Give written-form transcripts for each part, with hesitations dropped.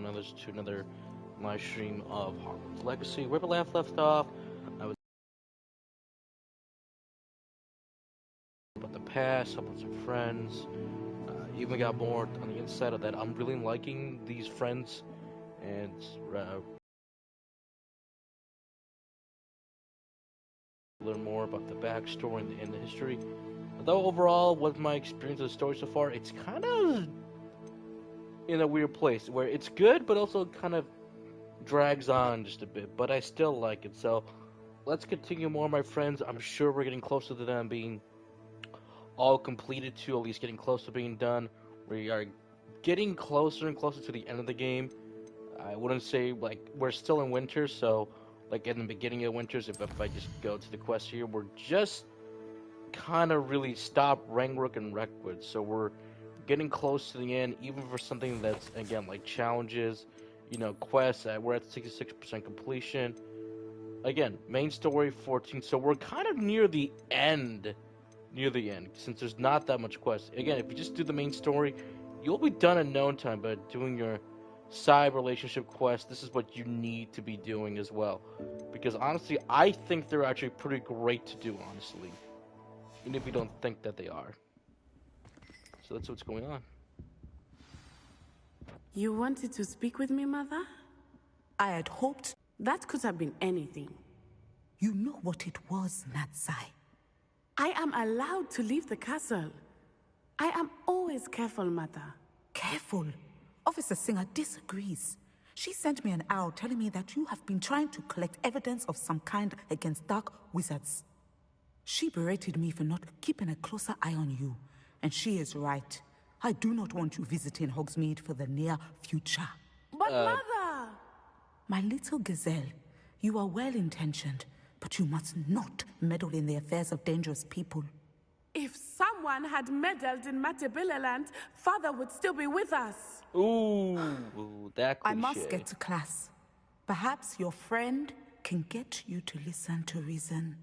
welcome others to another live stream of Hogwarts Legacy. Where we left off, I was about the past, helping some friends. Even got more on the inside of that. I'm really liking these friends and learn more about the backstory and the history. Although overall, with my experience of the story so far, it's kind of in a weird place where it's good, but also kind of drags on just a bit. But I still like it. So let's continue more, my friends. I'm sure we're getting closer to them being all completed, to at least getting close to being done. We are getting closer and closer to the end of the game. I wouldn't say, like, we're still in winter, so, like, in the beginning of winters, if I just go to the quest here, we're just kind of really stopped Rangrook and Reckwood, so we're getting close to the end, even for something that's, again, like challenges, quests. We're at 66% completion. Again, main story 14, so we're kind of near the end, since there's not that much quest. Again, if you just do the main story, you'll be done in no time, but doing your side relationship quest, this is what you need to be doing as well. Because honestly, I think they're actually pretty great to do, honestly. Even if you don't think that they are. So that's what's going on. You wanted to speak with me, Mother? I had hoped. That could have been anything. You know what it was, Natsai. I am allowed to leave the castle. I am always careful, Mother. Careful? Officer Singer disagrees. She sent me an owl telling me that you have been trying to collect evidence of some kind against dark wizards. She berated me for not keeping a closer eye on you. And she is right. I do not want you visiting Hogsmeade for the near future. But Mother! My little gazelle, you are well-intentioned, but you must not meddle in the affairs of dangerous people. If someone had meddled in Matabeleland, Father would still be with us. Ooh, that cliche. I must get to class. Perhaps your friend can get you to listen to reason.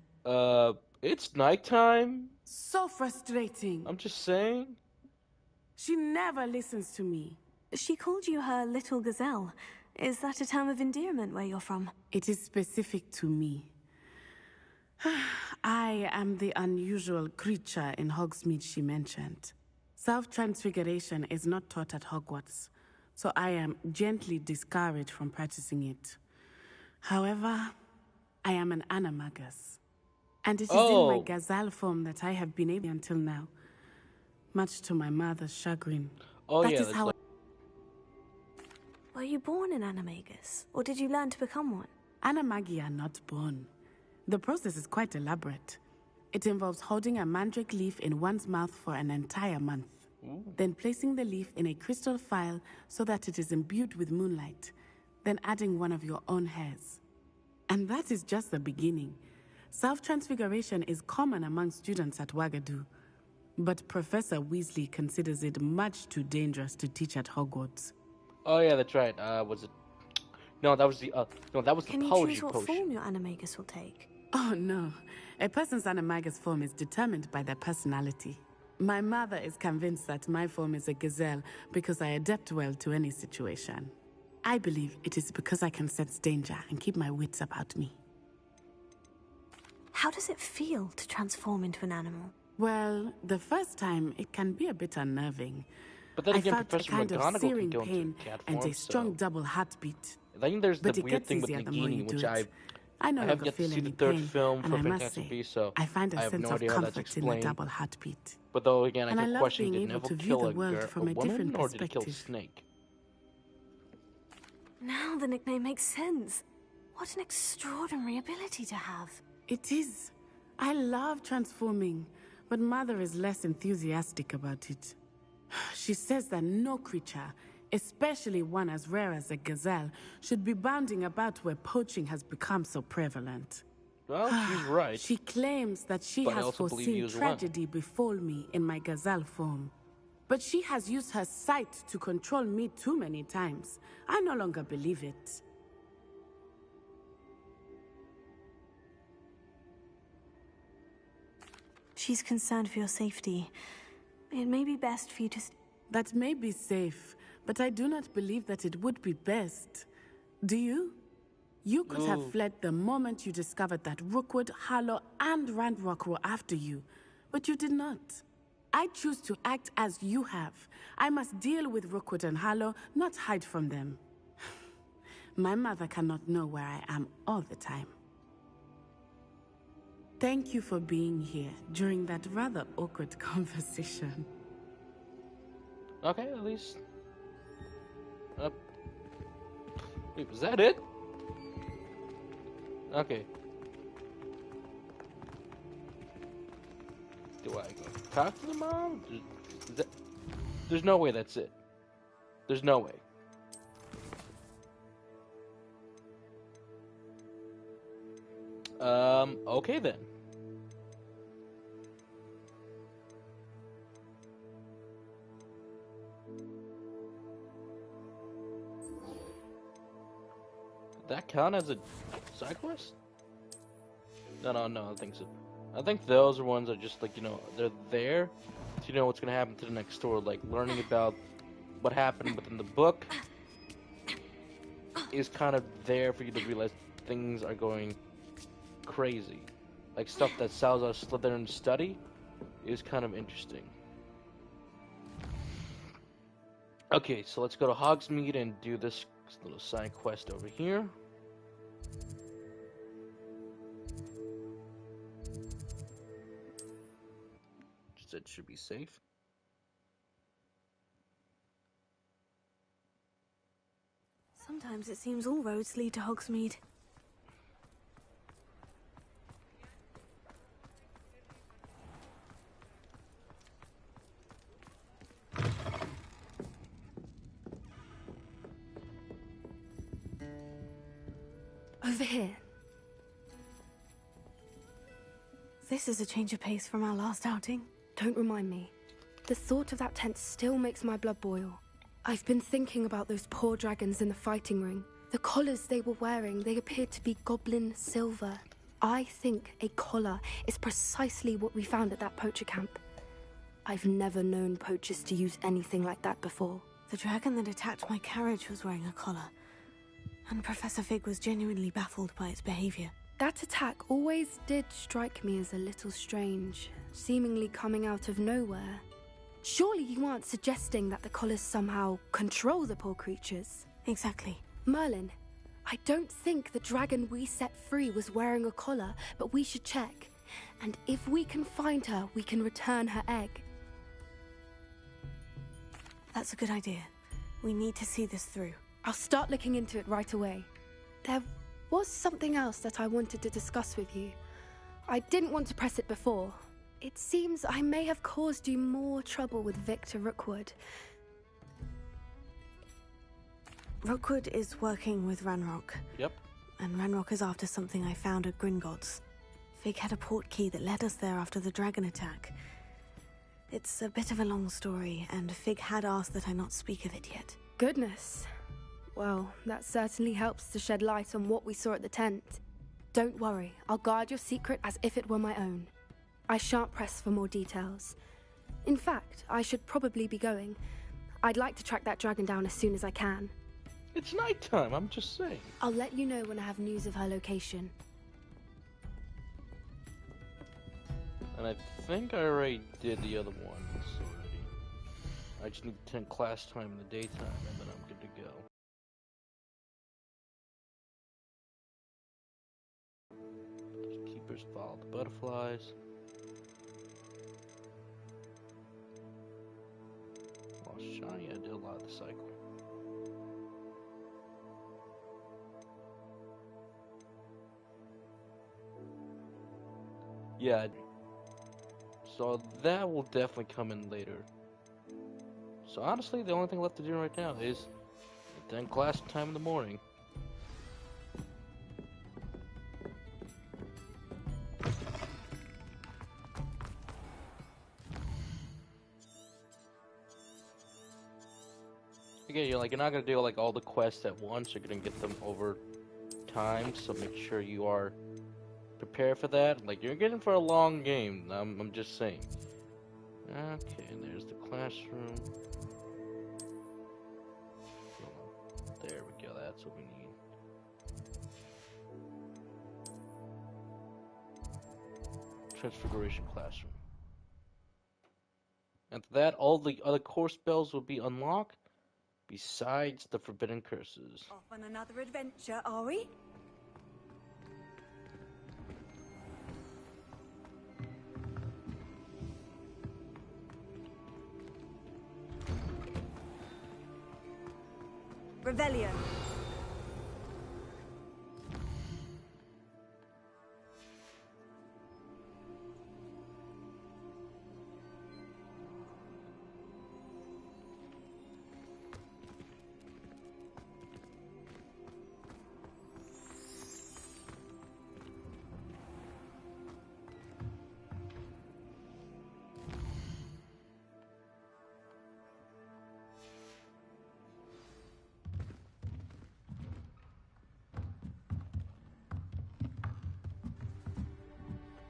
It's nighttime. So frustrating. I'm just saying. She never listens to me. She called you her little gazelle. Is that a term of endearment where you're from? It is specific to me. I am the unusual creature in Hogsmeade she mentioned. Self-transfiguration is not taught at Hogwarts, so I am gently discouraged from practicing it. However, I am an animagus, and it is in my gazelle form that I have been able until now, much to my mother's chagrin. That is how. Were you born an animagus, or did you learn to become one? Animagi are not born. The process is quite elaborate. It involves holding a mandrake leaf in one's mouth for an entire month. Then placing the leaf in a crystal phial so that it is imbued with moonlight. Then adding one of your own hairs. And that is just the beginning. Self-transfiguration is common among students at Wagadu. But Professor Weasley considers it much too dangerous to teach at Hogwarts. Oh yeah, that's right. Was it? No, that was the. No, that was the Can you poetry choose what potion. form your animagus will take? Oh no. A person's animagus form is determined by their personality. My mother is convinced that my form is a gazelle because I adapt well to any situation. I believe it is because I can sense danger and keep my wits about me. How does it feel to transform into an animal? Well, the first time it can be a bit unnerving. But then again, I felt Professor a kind McGonagall of searing can go pain into cat and form, a strong so. double heartbeat. I think there's But the it weird gets thing with easier the more you Nagini, do which it. I no have longer yet to feel see any the third pain, film and for I must Fantastic say, Beasts, so I find a I have sense no of idea how that's comfort in a explained. double heartbeat. But though again, I And I can love question: being did able Neville to view kill the world from a woman, different or did he kill perspective? Snake? Now the nickname makes sense. What an extraordinary ability to have. It is. I love transforming, but Mother is less enthusiastic about it. She says that no creature, especially one as rare as a gazelle, should be bounding about where poaching has become so prevalent. Well, she's right. She claims that she But I has also believe foreseen you as well. tragedy befall me in my gazelle form. But she has used her sight to control me too many times. I no longer believe it. She's concerned for your safety. It may be best for you to... That may be safe, but I do not believe that it would be best. Do you? You could have fled the moment you discovered that Rookwood, Harlow, and Ranrock were after you, but you did not. I choose to act as you have. I must deal with Rookwood and Harlow, not hide from them. My mother cannot know where I am all the time. Thank you for being here during that rather awkward conversation. Okay, at least. Wait, was that it? Okay. Do I go talk to the mom? There's no way that's it. There's no way. Okay then. Did that count as a side quest? No, I don't think so. I think those are ones that just, like, you know, they're there so you know what's gonna happen to the next door. Like, learning about what happened within the book is kind of there for you to realize things are going crazy. Like, stuff that Salazar Slytherin study is kind of interesting. Okay, so let's go to Hogsmeade and do this little side quest over here. It should be safe. Sometimes it seems all roads lead to Hogsmeade. Over here. This is a change of pace from our last outing. Don't remind me. The thought of that tent still makes my blood boil. I've been thinking about those poor dragons in the fighting ring. The collars they were wearing, they appeared to be goblin silver. I think a collar is precisely what we found at that poacher camp. I've never known poachers to use anything like that before. The dragon that attacked my carriage was wearing a collar, and Professor Fig was genuinely baffled by its behavior. That attack always did strike me as a little strange, seemingly coming out of nowhere. Surely you aren't suggesting that the collars somehow control the poor creatures? Exactly. Merlin, I don't think the dragon we set free was wearing a collar, but we should check. And if we can find her, we can return her egg. That's a good idea. We need to see this through. I'll start looking into it right away. There was something else that I wanted to discuss with you. I didn't want to press it before. It seems I may have caused you more trouble with Victor Rookwood. Rookwood is working with Ranrock. Yep. And Ranrock is after something I found at Gringotts. Fig had a portkey that led us there after the dragon attack. It's a bit of a long story, and Fig had asked that I not speak of it yet. Goodness. Well, that certainly helps to shed light on what we saw at the tent. Don't worry, I'll guard your secret as if it were my own. I shan't press for more details. In fact, I should probably be going. I'd like to track that dragon down as soon as I can. It's nighttime, I'm just saying. I'll let you know when I have news of her location. And I think I already did the other ones already. I just need to attend class time in the daytime, and then I'm good to go. Keepers follow the butterflies. Lost shiny, I did a lot of the cycle. Yeah, so that will definitely come in later. So honestly, the only thing left to do right now is attend class time in the morning. Again, you're not gonna do like all the quests at once. You're gonna get them over time, so make sure you are prepared for that. Like, you're getting for a long game. I'm just saying. Okay, and there's the classroom. There we go, that's what we need. Transfiguration Classroom. After that, all the other core spells will be unlocked, besides the Forbidden Curses. Off on another adventure, are we? Rebellion.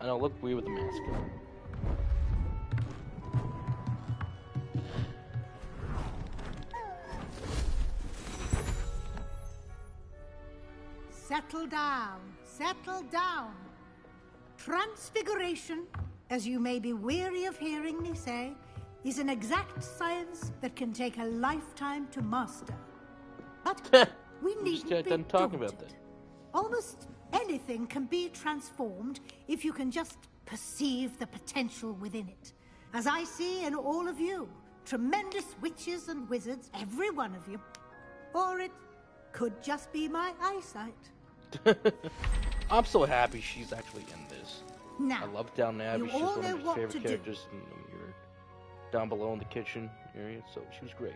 I know, look weird with the mask on. Settle down, settle down. Transfiguration, as you may be weary of hearing me say, is an exact science that can take a lifetime to master. But we needn't be done talking daunted. about that. Almost anything can be transformed if you can just perceive the potential within it. As I see in all of you, tremendous witches and wizards, every one of you. Or it could just be my eyesight. I'm so happy she's actually in this. Now, I love Downton Abbey. you She's all one know of my what favorite to do. characters. You're down below in the kitchen area, so she was great.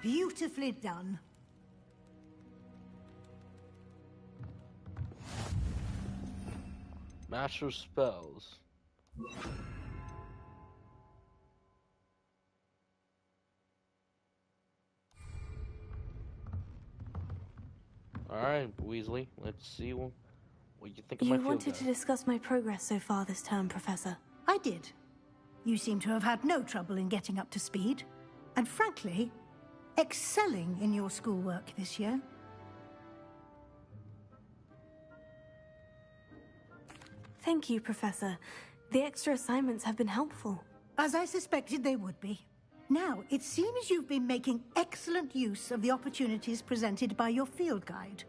Beautifully done. Master spells. Alright, Weasley, let's see what you think of my You field wanted guide. to discuss my progress so far this term, Professor. I did. You seem to have had no trouble in getting up to speed. And frankly, excelling in your schoolwork this year. Thank you, Professor. The extra assignments have been helpful. As I suspected they would be. Now, it seems you've been making excellent use of the opportunities presented by your field guide.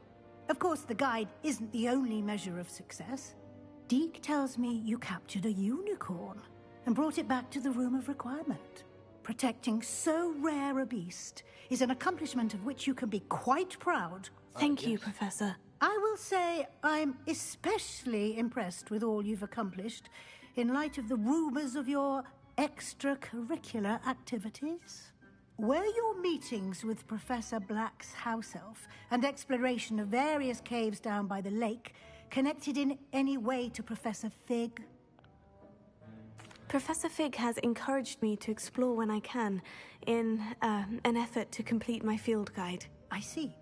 Of course, the guide isn't the only measure of success. Deke tells me you captured a unicorn and brought it back to the Room of Requirement. Protecting so rare a beast is an accomplishment of which you can be quite proud. Thank you, Professor. I will say I'm especially impressed with all you've accomplished in light of the rumors of your extracurricular activities. Were your meetings with Professor Black's house elf and exploration of various caves down by the lake connected in any way to Professor Fig? Professor Fig has encouraged me to explore when I can in an effort to complete my field guide. I see.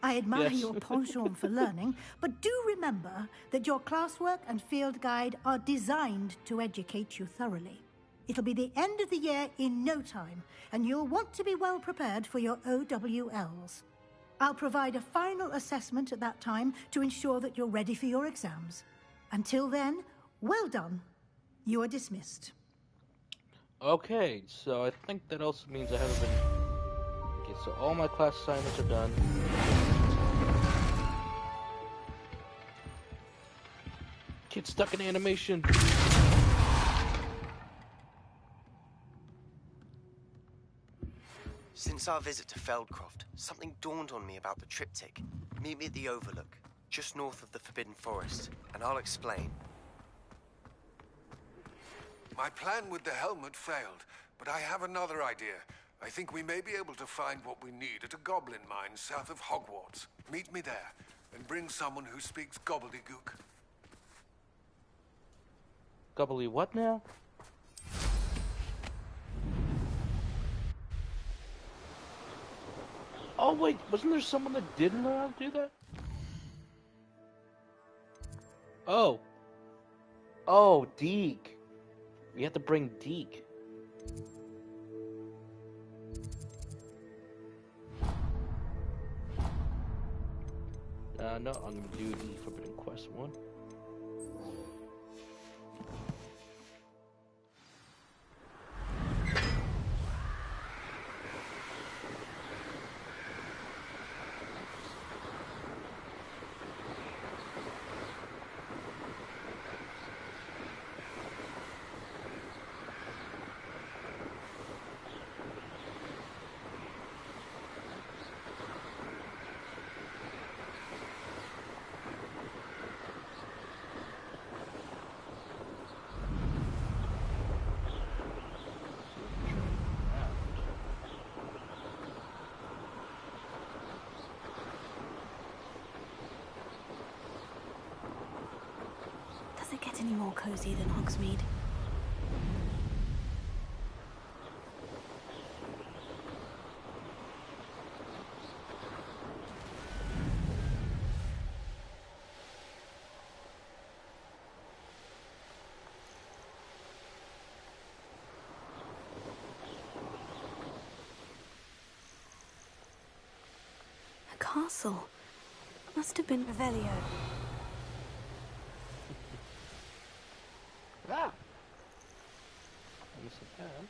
I admire Yes. your penchant for learning, but do remember that your classwork and field guide are designed to educate you thoroughly. It'll be the end of the year in no time, and you'll want to be well prepared for your OWLs. I'll provide a final assessment at that time to ensure that you're ready for your exams. Until then, well done. You are dismissed. Okay, so I think that also means I haven't been... Okay, so all my class assignments are done. Kid stuck in animation. Since our visit to Feldcroft, something dawned on me about the triptych. Meet me at the Overlook, just north of the Forbidden Forest, and I'll explain. My plan with the helmet failed, but I have another idea. I think we may be able to find what we need at a goblin mine south of Hogwarts. Meet me there, and bring someone who speaks gobbledygook. Gubbly what now? Oh wait, wasn't there someone that didn't know how to do that? Oh. Oh, Deke. We have to bring Deke. No, I'm gonna do the Forbidden Quest one. Does it get any more cozy than Hogsmeade? A castle. Must have been Revelio. Ah! Yes, I can.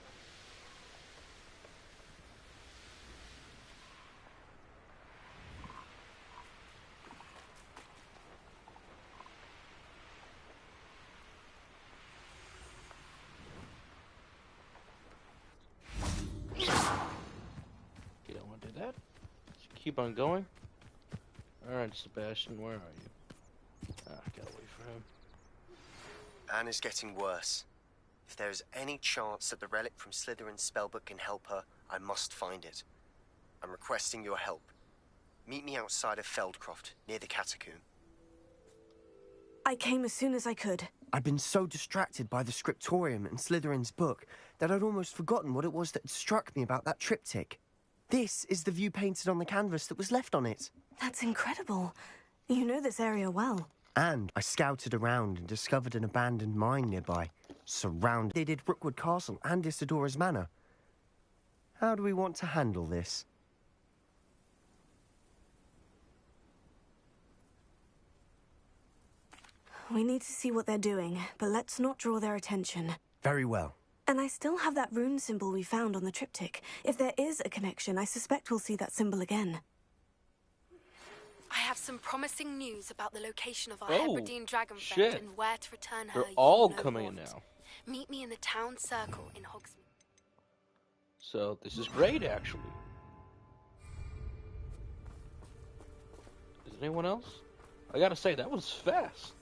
You don't want to do that. Just keep on going. Alright, Sebastian, where are you? Ah, get away from him. Anne is getting worse. If there is any chance that the relic from Slytherin's spellbook can help her, I must find it. I'm requesting your help. Meet me outside of Feldcroft, near the catacomb. I came as soon as I could. I'd been so distracted by the scriptorium and Slytherin's book that I'd almost forgotten what it was that struck me about that triptych. This is the view painted on the canvas that was left on it. That's incredible. You know this area well. And I scouted around and discovered an abandoned mine nearby. Surrounded, they did Rookwood Castle and Isidora's Manor. How do we want to handle this? We need to see what they're doing, but let's not draw their attention. Very well. And I still have that rune symbol we found on the triptych. If there is a connection, I suspect we'll see that symbol again. I have some promising news about the location of our Oh, Hebridean dragon shit. friend and where to return her. They're you all know coming in what. now. Meet me in the town circle in Hogsmeade. So, this is great, actually. Is there anyone else? I gotta say, that was fast.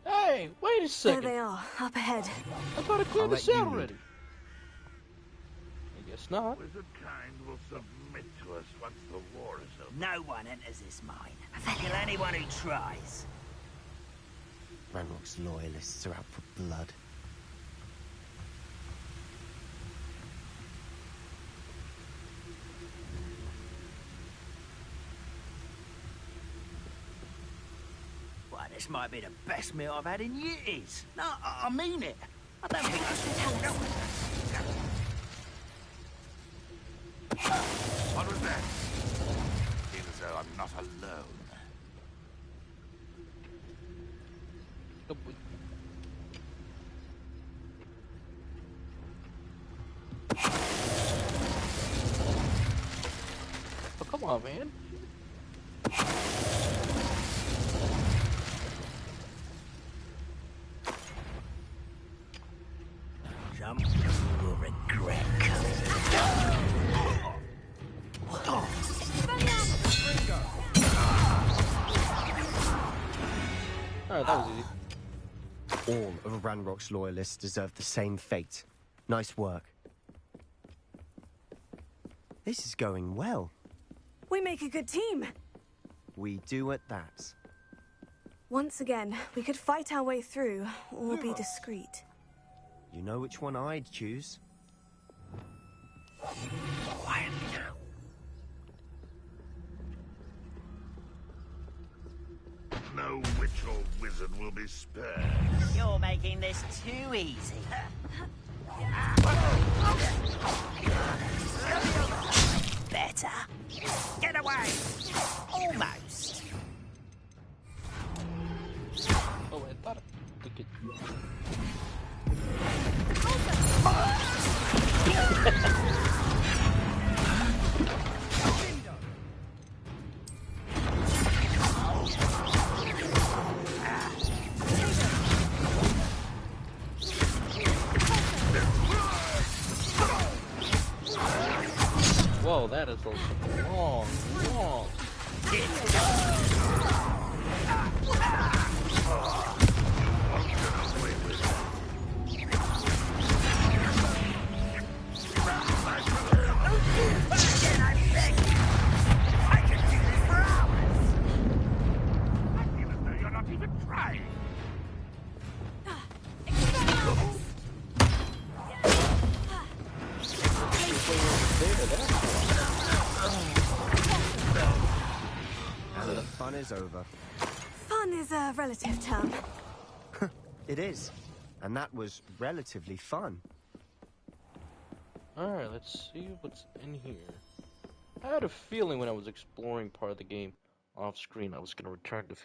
Hey, wait a There second. they are, up ahead. I thought I cleared I'll this let you out lead. already. I guess not. Wizard kind will submit to us once the war is over. No one enters this mine. Kill anyone who tries. Ranrock's loyalists are out for blood. Well, this might be the best meal I've had in years. No, I mean it. I don't think I should tell us. What was that? Feel as though I'm not alone. Oh, come on, man. Some will regret coming. Alright, that was easy. All of Ranrock's loyalists deserve the same fate. Nice work. This is going well. We make a good team. We do at that. Once again, we could fight our way through, or be discreet. You know which one I'd choose. Quietly now. No witch or wizard will be spared. You're making this too easy. Better. Get away! Almost. Oh, I thought I could. Whoa, that is a long, long. You're not even trying. And the fun is over. Fun is a relative term. It is. And that was relatively fun. Alright, let's see what's in here. I had a feeling when I was exploring part of the game off screen I was going to return to